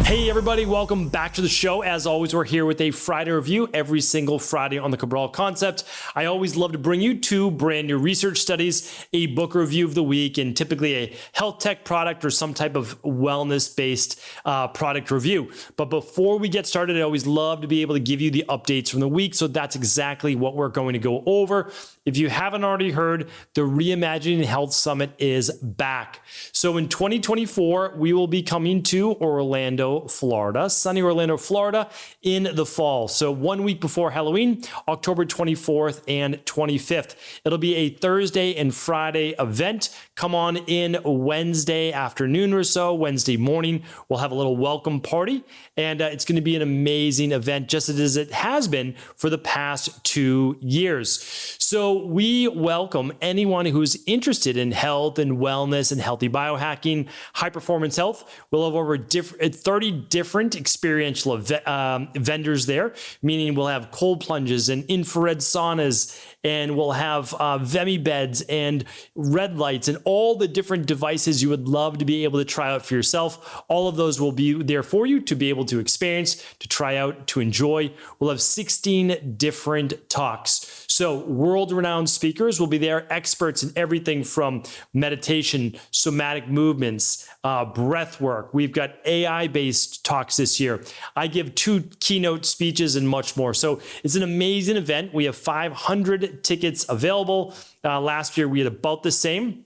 Hey everybody, welcome back to the show. As always, we're here with a Friday review every single Friday on the Cabral concept. I always love to bring you two brand new research studies, a book review of the week, and typically a health tech product or some type of wellness-based product review. But before we get started, I always love to be able to give you the updates from the week. So that's exactly what we're going to go over. If you haven't already heard, the Reimagining Health Summit is back. So in 2024, we will be coming to Orlando, Florida, sunny Orlando, Florida in the fall. So 1 week before Halloween, October 24th and 25th. It'll be a Thursday and Friday event. Come on in Wednesday afternoon or so, Wednesday morning. We'll have a little welcome party, and it's going to be an amazing event, just as it has been for the past 2 years. So we welcome anyone who's interested in health and wellness and healthy biohacking, high performance health. We'll have over 30 different experiential vendors there, meaning we'll have cold plunges and infrared saunas, and we'll have Vemi beds and red lights and all the different devices you would love to be able to try out for yourself. All of those will be there for you to be able to experience, to try out, to enjoy. We'll have 16 different talks. So world-renowned speakers will be there, experts in everything from meditation, somatic movements, breath work. We've got AI-based talks this year. I give 2 keynote speeches and much more. So it's an amazing event. We have 500 tickets available. Last year, we had about the same.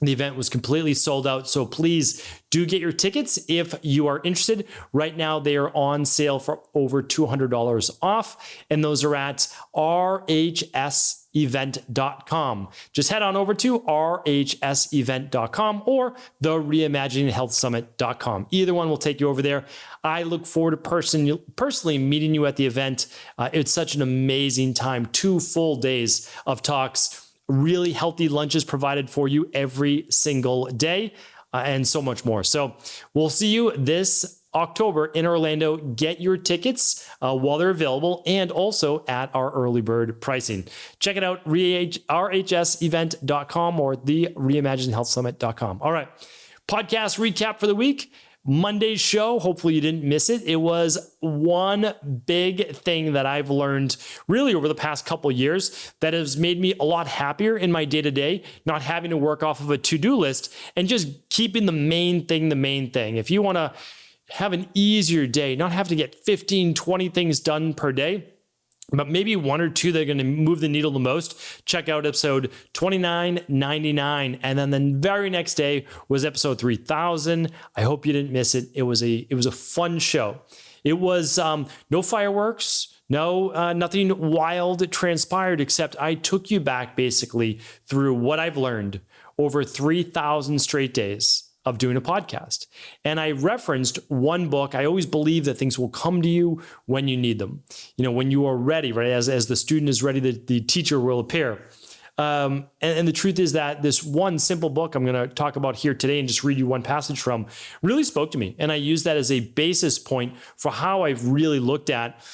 The event was completely sold out, so please do get your tickets if you are interested. Right now, they are on sale for over $200 off, and those are at rhsevent.com. Just head on over to rhsevent.com or the reimagininghealthsummit.com. Either one will take you over there. I look forward to personally meeting you at the event. It's such an amazing time, 2 full days of talks, really healthy lunches provided for you every single day, and so much more. So we'll see you this October in Orlando. Get your tickets while they're available, and also at our early bird pricing. Check it out, rhsevent.com or the reimagininghealthsummit.com. All right, podcast recap for the week. Monday's show, hopefully you didn't miss it. It was one big thing that I've learned really over the past couple of years that has made me a lot happier in my day-to-day, not having to work off of a to-do list and just keeping the main thing the main thing. If you want to have an easier day, not have to get 15, 20 things done per day, but maybe 1 or 2 that are going to move the needle the most, check out episode 2999. And then the very next day was episode 3000. I hope you didn't miss it. It was a fun show. It was no fireworks, nothing wild transpired, except I took you back basically through what I've learned over 3,000 straight days of doing a podcast. And I referenced one book. I always believe that things will come to you when you need them. You know, when you are ready, right? As the student is ready, the teacher will appear. And the truth is that this one simple book I'm going to talk about here today and just read you one passage from really spoke to me. And I use that as a basis point for how I've really looked at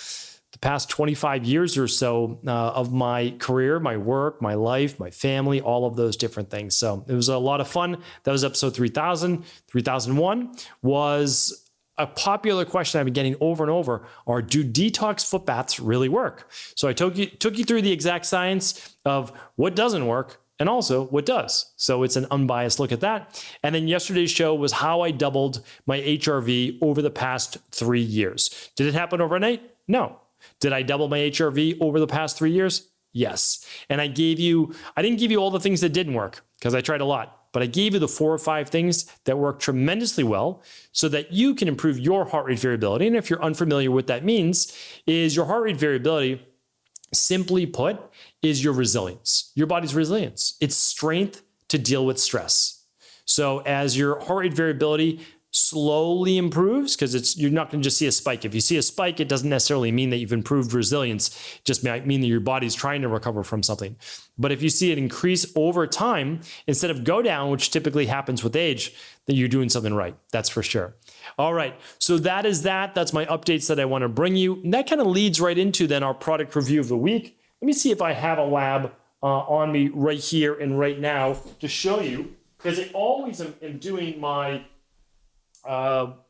the past 25 years or so of my career, my work, my life, my family, all of those different things. So it was a lot of fun. That was episode 3000. 3001 was a popular question I've been getting over and over, are do detox foot baths really work? So I took you through the exact science of what doesn't work and also what does. So it's an unbiased look at that. And then yesterday's show was how I doubled my HRV over the past 3 years. Did it happen overnight? No. Did I double my HRV over the past 3 years? Yes. And I didn't give you all the things that didn't work because I tried a lot, but I gave you the 4 or 5 things that work tremendously well so that you can improve your heart rate variability. And if you're unfamiliar with what that means, is your heart rate variability, simply put, is your resilience, your body's resilience. It's strength to deal with stress. So as your heart rate variability slowly improves, because you're not going to just see a spike. If you see a spike, it doesn't necessarily mean that you've improved resilience. It just might mean that your body's trying to recover from something. But if you see it increase over time, instead of go down, which typically happens with age, then you're doing something right. That's for sure. All right. So that is that. That's my updates that I want to bring you. And that kind of leads right into then our product review of the week. Let me see if I have a lab on me right here and right now to show you, because I always am doing my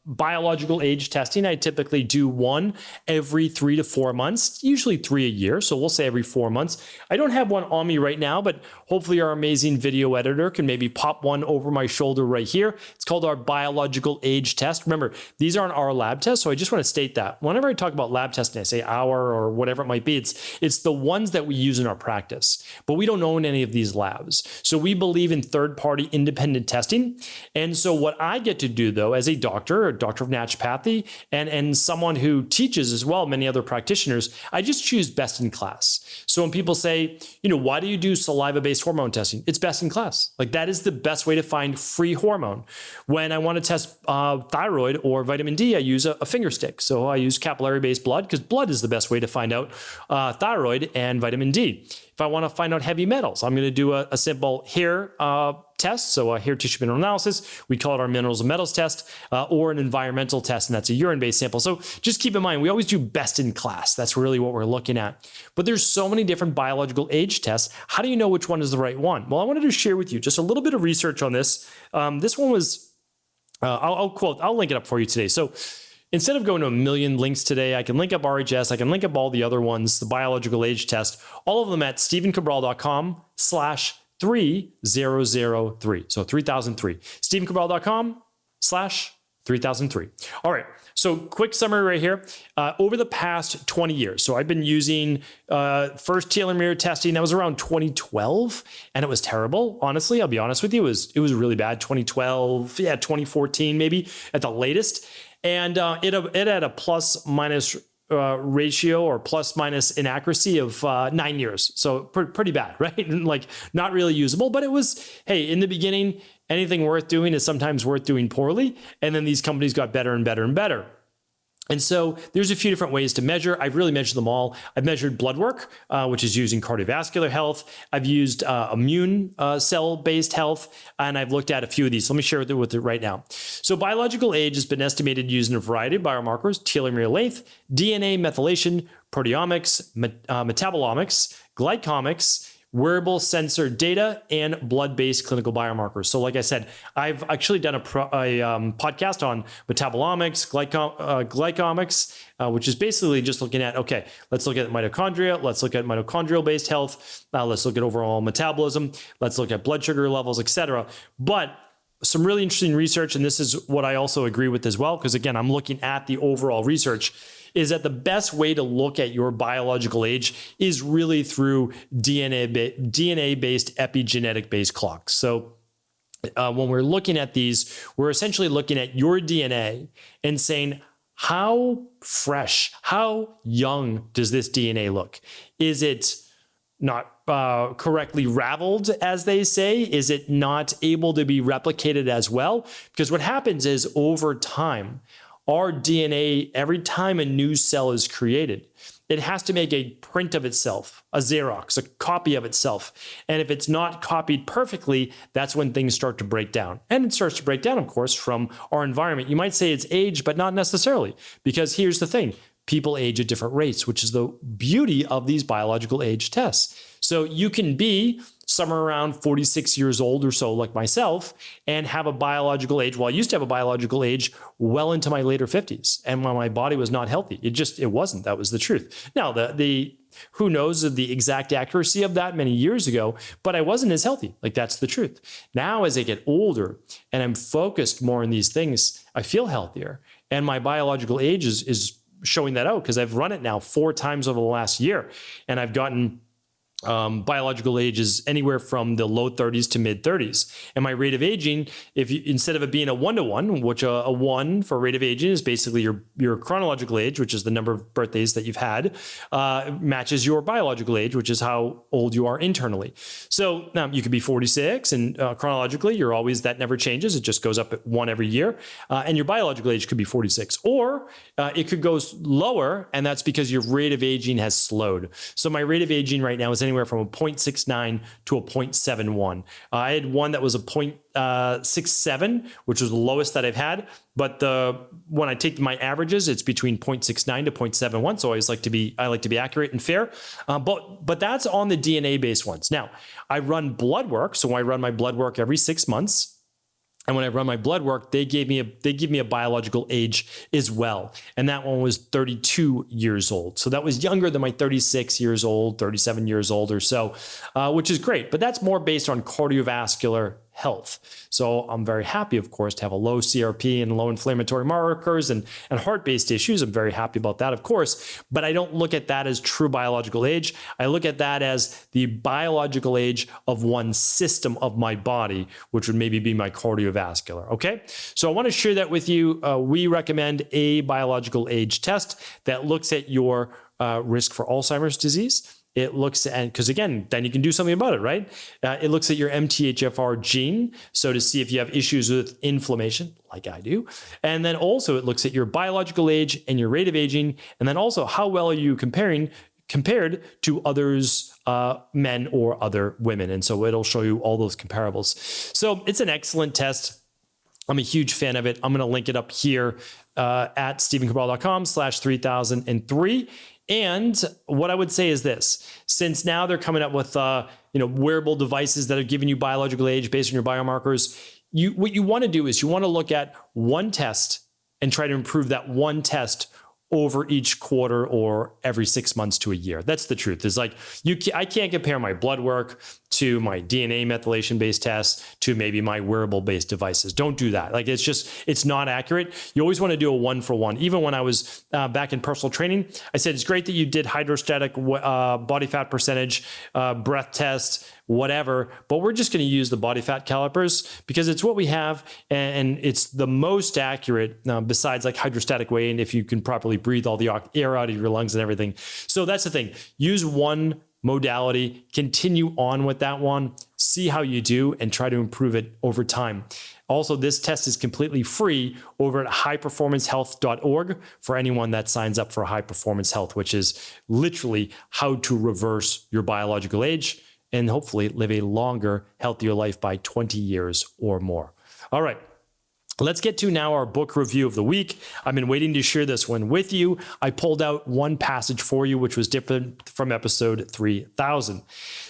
biological age testing. I typically do one every 3 to 4 months, usually 3 a year. So we'll say every 4 months. I don't have one on me right now, but hopefully our amazing video editor can maybe pop one over my shoulder right here. It's called our biological age test. Remember, these aren't our lab tests. So I just want to state that whenever I talk about lab testing, I say our or whatever it might be, it's the ones that we use in our practice, but we don't own any of these labs. So we believe in third-party independent testing. And so what I get to do though, as a doctor of naturopathy, and someone who teaches as well, many other practitioners, I just choose best in class. So when people say, why do you do saliva-based hormone testing? It's best in class. Like that is the best way to find free hormone. When I want to test thyroid or vitamin D, I use a finger stick. So I use capillary-based blood because blood is the best way to find out thyroid and vitamin D. If I want to find out heavy metals, I'm going to do a simple hair test, so a hair tissue mineral analysis. We call it our minerals and metals test, or an environmental test, and that's a urine-based sample. So just keep in mind, we always do best in class. That's really what we're looking at. But there's so many different biological age tests. How do you know which one is the right one? Well, I wanted to share with you just a little bit of research on this. This one was, I'll link it up for you today. So instead of going to a million links today, I can link up RHS, I can link up all the other ones, the biological age test, all of them at stephencabral.com/3003. So 3003. stephencabral.com/3003. All right. So quick summary right here. Over the past 20 years, so I've been using first telomere testing. That was around 2012, and it was terrible. Honestly, I'll be honest with you, it was really bad. 2012, 2014 maybe at the latest. And it had a plus minus ratio or plus minus inaccuracy of 9 years. So pretty bad, right? Like not really usable, but it was, hey, in the beginning, anything worth doing is sometimes worth doing poorly. And then these companies got better and better and better. And so there's a few different ways to measure. I've really measured them all. I've measured blood work, which is using cardiovascular health. I've used immune cell-based health, and I've looked at a few of these. So let me share with you right now. So biological age has been estimated using a variety of biomarkers: telomere length, DNA methylation, proteomics, metabolomics, glycomics, wearable sensor data, and blood-based clinical biomarkers. So like I said, I've actually done a podcast on metabolomics, glycomics, which is basically just looking at, okay, let's look at mitochondria, let's look at mitochondrial-based health, let's look at overall metabolism, let's look at blood sugar levels, etc. But some really interesting research, and this is what I also agree with as well, because again, I'm looking at the overall research, is that the best way to look at your biological age is really through DNA-based epigenetic-based clocks. So when we're looking at these, we're essentially looking at your DNA and saying, how fresh, how young does this DNA look? Is it not correctly raveled, as they say? Is it not able to be replicated as well? Because what happens is over time, our DNA, every time a new cell is created, it has to make a print of itself, a Xerox, a copy of itself. And if it's not copied perfectly, that's when things start to break down. And it starts to break down, of course, from our environment. You might say it's age, but not necessarily. Because here's the thing. People age at different rates, which is the beauty of these biological age tests. So you can be somewhere around 46 years old or so, like myself, and have a biological age. Well, I used to have a biological age well into my later 50s, and when my body was not healthy, it wasn't. That was the truth. Now, who knows the exact accuracy of that many years ago, but I wasn't as healthy. Like, that's the truth. Now, as I get older and I'm focused more on these things, I feel healthier, and my biological age is showing that out, because I've run it now 4 times over the last year, and I've gotten biological age is anywhere from the low 30s to mid 30s. And my rate of aging, instead of it being a 1-to-1, which a 1 for rate of aging is basically your chronological age, which is the number of birthdays that you've had, matches your biological age, which is how old you are internally. So now you could be 46, and chronologically, that never changes. It just goes up at 1 every year. And your biological age could be 46, or it could go lower, and that's because your rate of aging has slowed. So my rate of aging right now is anywhere from a 0.69 to a 0.71. I had one that was a 0.67, which was the lowest that I've had. But when I take my averages, it's between 0.69 to 0.71. So I like to be accurate and fair. But that's on the DNA based ones. Now, I run blood work. So I run my blood work every 6 months. And when I run my blood work, they give me a biological age as well. And that one was 32 years old. So that was younger than my 36 years old, 37 years old or so, which is great. But that's more based on cardiovascular health. So I'm very happy, of course, to have a low CRP and low inflammatory markers and heart-based issues. I'm very happy about that, of course, but I don't look at that as true biological age. I look at that as the biological age of one system of my body, which would maybe be my cardiovascular, okay? So I want to share that with you. We recommend a biological age test that looks at your risk for Alzheimer's disease. It looks at, because again, then you can do something about it, right? It looks at your MTHFR gene, so to see if you have issues with inflammation, like I do. And then also it looks at your biological age and your rate of aging, and then also how well are you compared to others, men or other women. And so it'll show you all those comparables. So it's an excellent test. I'm a huge fan of it. I'm going to link it up here at stephencabral.com/3003. And what I would say is this: since now they're coming up with wearable devices that are giving you biological age based on your biomarkers, what you want to do is you want to look at one test and try to improve that one test over each quarter or every 6 months to a year. That's the truth. It's like I can't compare my blood work to my DNA methylation based tests to maybe my wearable based devices. Don't do that. Like it's not accurate. You always want to do a 1-for-1. Even when I was back in personal training, I said, it's great that you did hydrostatic body fat percentage, breath test, whatever, but we're just going to use the body fat calipers because it's what we have and it's the most accurate besides like hydrostatic weight, if you can properly breathe all the air out of your lungs and everything. So that's the thing. Use one modality, continue on with that one, see how you do, and try to improve it over time. Also, this test is completely free over at highperformancehealth.org for anyone that signs up for High Performance Health, which is literally how to reverse your biological age and hopefully live a longer, healthier life by 20 years or more. All right. Let's get to now our book review of the week. I've been waiting to share this one with you. I pulled out one passage for you, which was different from episode 3000.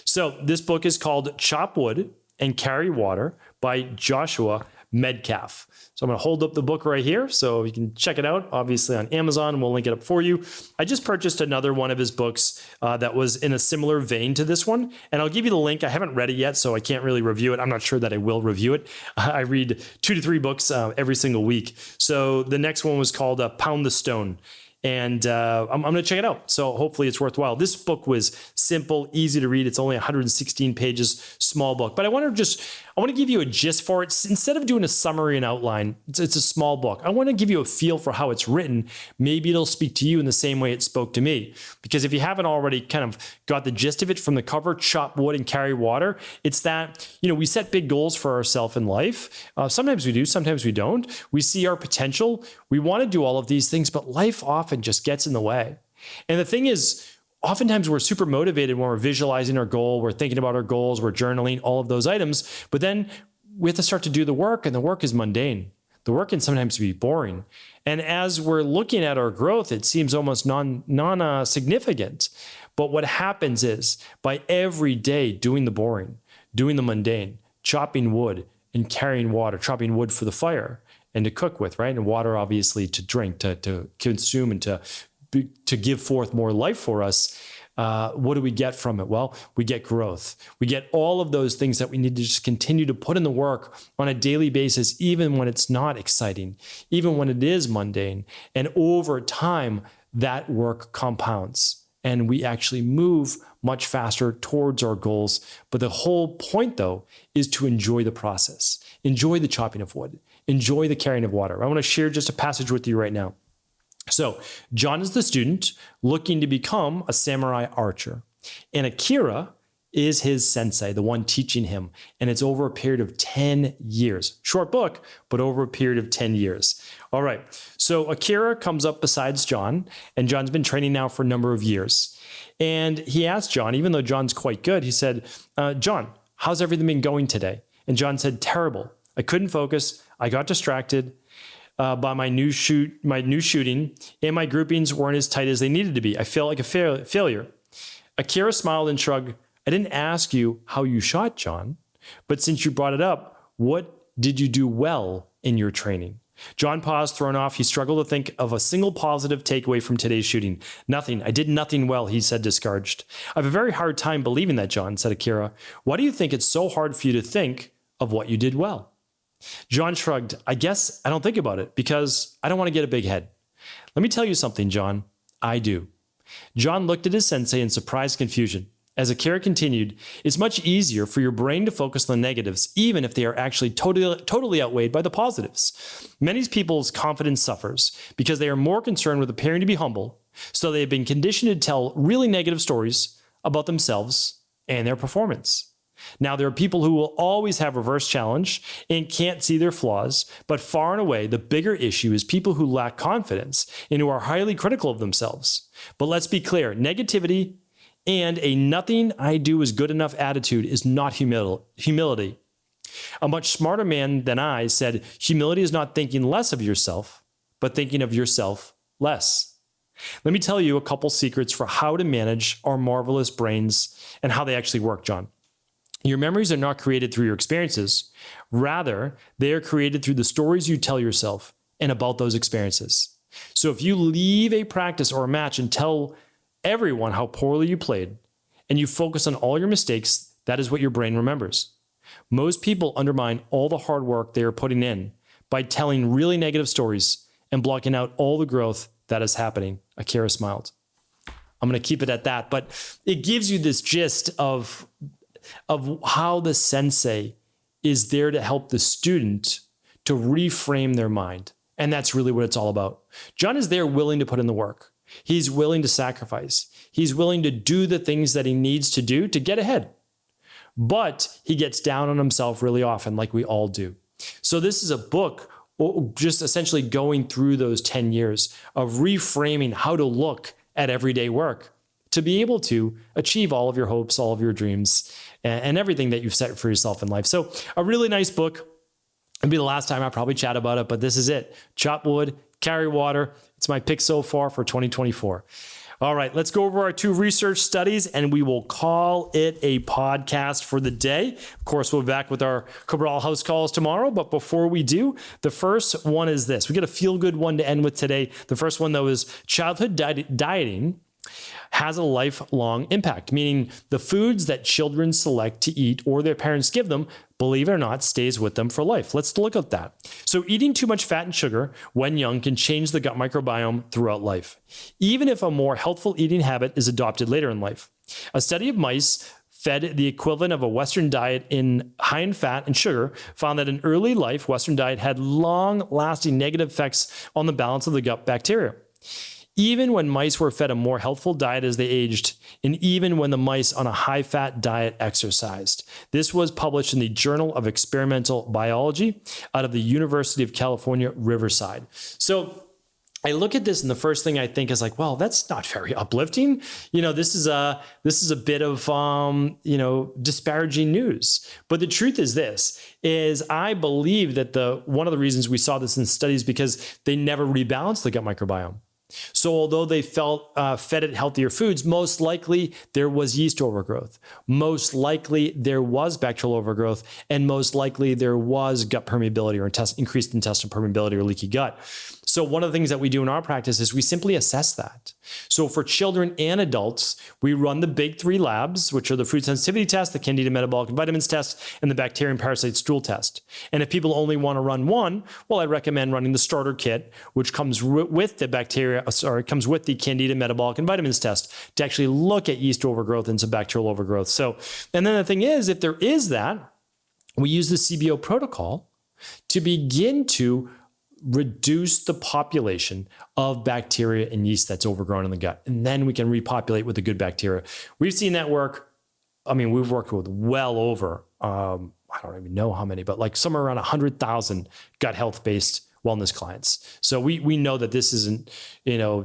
So this book is called Chop Wood and Carry Water by Joshua Medcalf. So I'm going to hold up the book right here so you can check it out, obviously on Amazon. We'll link it up for you. I just purchased another one of his books that was in a similar vein to this one, and I'll give you the link. I haven't read it yet, so I can't really review it. I'm not sure that I will review it. I read 2 to 3 books every single week. So the next one was called Pound the Stone. And I'm going to check it out. So hopefully it's worthwhile. This book was simple, easy to read. It's only 116 pages, small book. But I want to give you a gist for it. Instead of doing a summary and outline, it's a small book. I want to give you a feel for how it's written. Maybe it'll speak to you in the same way it spoke to me. Because if you haven't already kind of got the gist of it from the cover, Chop Wood and Carry Water, it's that, we set big goals for ourselves in life. Sometimes we do, sometimes we don't. We see our potential. We want to do all of these things, but life often just gets in the way. And the thing is, oftentimes we're super motivated when we're visualizing our goal, we're thinking about our goals, we're journaling, all of those items, but then we have to start to do the work, and the work is mundane. The work can sometimes be boring. And as we're looking at our growth, it seems almost non-significant. But what happens is, by every day doing the boring, doing the mundane, chopping wood and carrying water, chopping wood for the fire, and to cook with, right? And water, obviously, to drink, to consume, and to give forth more life for us. What do we get from it? Well, we get growth. We get all of those things that we need to just continue to put in the work on a daily basis, even when it's not exciting, even when it is mundane. And over time, that work compounds and we actually move much faster towards our goals. But the whole point, though, is to enjoy the process, enjoy the chopping of wood, enjoy the carrying of water. I want to share just a passage with you right now. So John is the student looking to become a samurai archer, and Akira is his sensei, the one teaching him. And it's over a period of 10 years. Short book, but over a period of 10 years. All right. So Akira comes up besides John, and John's been training now for a number of years. And he asked John, even though John's quite good, he said, John, how's everything been going today? And John said, terrible. I couldn't focus. I got distracted by my new shooting, and my groupings weren't as tight as they needed to be. I felt like a failure. Akira smiled and shrugged. I didn't ask you how you shot, John, but since you brought it up, what did you do well in your training? John paused, thrown off. He struggled to think of a single positive takeaway from today's shooting. Nothing. I did nothing well, he said, discouraged. I have a very hard time believing that, John, said Akira. Why do you think it's so hard for you to think of what you did well? John shrugged. I guess I don't think about it because I don't want to get a big head. Let me tell you something, John. I do. John looked at his sensei in surprised confusion. As Akira continued, it's much easier for your brain to focus on the negatives, even if they are actually totally outweighed by the positives. Many people's confidence suffers because they are more concerned with appearing to be humble, so they have been conditioned to tell really negative stories about themselves and their performance. Now, there are people who will always have reverse challenge and can't see their flaws, but far and away, the bigger issue is people who lack confidence and who are highly critical of themselves. But let's be clear, negativity and a nothing I do is good enough attitude is not humility. A much smarter man than I said, humility is not thinking less of yourself, but thinking of yourself less. Let me tell you a couple secrets for how to manage our marvelous brains and how they actually work, John. Your memories are not created through your experiences. Rather, they are created through the stories you tell yourself and about those experiences. So if you leave a practice or a match and tell everyone how poorly you played, and you focus on all your mistakes, that is what your brain remembers. Most people undermine all the hard work they are putting in by telling really negative stories and blocking out all the growth that is happening. Akira smiled. I'm going to keep it at that, but it gives you this gist of how the sensei is there to help the student to reframe their mind. And that's really what it's all about. John is there willing to put in the work. He's willing to sacrifice. He's willing to do the things that he needs to do to get ahead. But he gets down on himself really often, like we all do. So this is a book just essentially going through those 10 years of reframing how to look at everyday work to be able to achieve all of your hopes, all of your dreams, and everything that you've set for yourself in life. So a really nice book. It'll be the last time I probably chat about it, but this is it. Chop wood, carry water. It's my pick so far for 2024. All right, let's go over our 2 research studies and we will call it a podcast for the day. Of course, we'll be back with our Cabral house calls tomorrow. But before we do, the first one is this. We get a feel-good one to end with today. The first one, though, is childhood dieting has a lifelong impact, meaning the foods that children select to eat or their parents give them, believe it or not, stays with them for life. Let's look at that. So eating too much fat and sugar when young can change the gut microbiome throughout life, even if a more healthful eating habit is adopted later in life. A study of mice fed the equivalent of a Western diet high in fat and sugar found that in early life, Western diet had long-lasting negative effects on the balance of the gut bacteria. Even when mice were fed a more healthful diet as they aged, and even when the mice on a high-fat diet exercised. This was published in the Journal of Experimental Biology out of the University of California, Riverside. So I look at this and the first thing I think is like, well, that's not very uplifting. This is a bit of, disparaging news. But the truth is I believe that one of the reasons we saw this in studies because they never rebalanced the gut microbiome. So although they fed it healthier foods, most likely there was yeast overgrowth. Most likely there was bacterial overgrowth, and most likely there was gut permeability or increased intestinal permeability or leaky gut. So one of the things that we do in our practice is we simply assess that. So for children and adults, we run the big 3 labs, which are the food sensitivity test, the Candida metabolic and vitamins test, and the bacterium parasite stool test. And if people only want to run one, well, I recommend running the starter kit, which comes with the Candida metabolic and vitamins test to actually look at yeast overgrowth and some bacterial overgrowth. And then the thing is, if there is that, we use the CBO protocol to begin to reduce the population of bacteria and yeast that's overgrown in the gut. And then we can repopulate with the good bacteria. We've seen that work. We've worked with well over, I don't even know how many, but like somewhere around 100,000 gut health-based wellness clients. So we know that this isn't,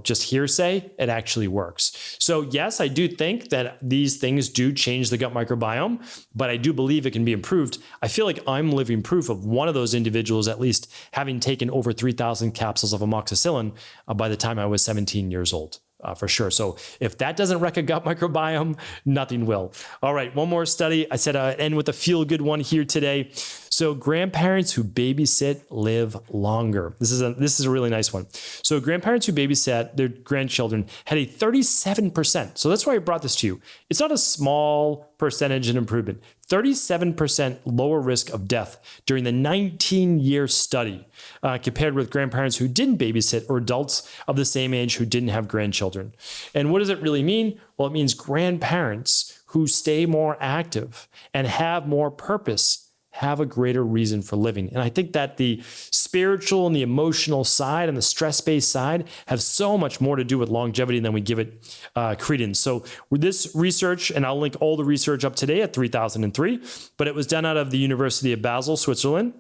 just hearsay. It actually works. So yes, I do think that these things do change the gut microbiome, but I do believe it can be improved. I feel like I'm living proof of one of those individuals, at least having taken over 3,000 capsules of amoxicillin by the time I was 17 years old. for sure. So if that doesn't wreck a gut microbiome, nothing will. All right, one more study. I said I'd end with a feel-good one here today. So grandparents who babysit live longer. This is a really nice one. So grandparents who babysat their grandchildren had a 37%. So that's why I brought this to you. It's not a small percentage in improvement. 37% lower risk of death during the 19-year study compared with grandparents who didn't babysit or adults of the same age who didn't have grandchildren. And what does it really mean? Well, it means grandparents who stay more active and have more purpose have a greater reason for living. And I think that the spiritual and the emotional side and the stress-based side have so much more to do with longevity than we give it credence. So with this research, and I'll link all the research up today at 3003, but it was done out of the University of Basel, Switzerland,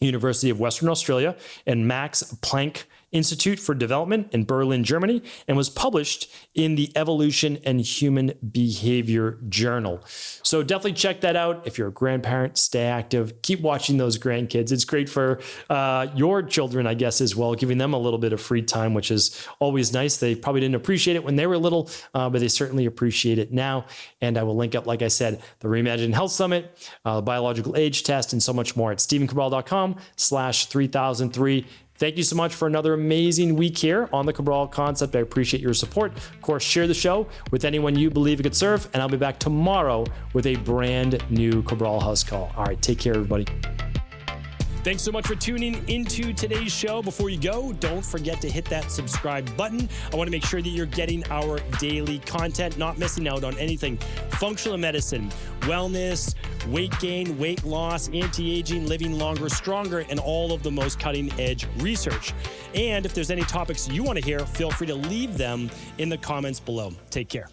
University of Western Australia, and Max Planck Institute for Development in Berlin, Germany, and was published in the Evolution and Human Behavior Journal. So definitely check that out. If you're a grandparent, stay active. Keep watching those grandkids. It's great for your children, I guess, as well, giving them a little bit of free time, which is always nice. They probably didn't appreciate it when they were little, but they certainly appreciate it now. And I will link up, like I said, the Reimagining Health Summit, biological age test, and so much more at stephencabral.com/3003. Thank you so much for another amazing week here on the Cabral Concept. I appreciate your support. Of course, share the show with anyone you believe it could serve, and I'll be back tomorrow with a brand new Cabral House Call. All right, take care, everybody. Thanks so much for tuning into today's show. Before you go, don't forget to hit that subscribe button. I want to make sure that you're getting our daily content, not missing out on anything functional medicine, wellness, weight gain, weight loss, anti-aging, living longer, stronger, and all of the most cutting-edge research. And if there's any topics you want to hear, feel free to leave them in the comments below. Take care.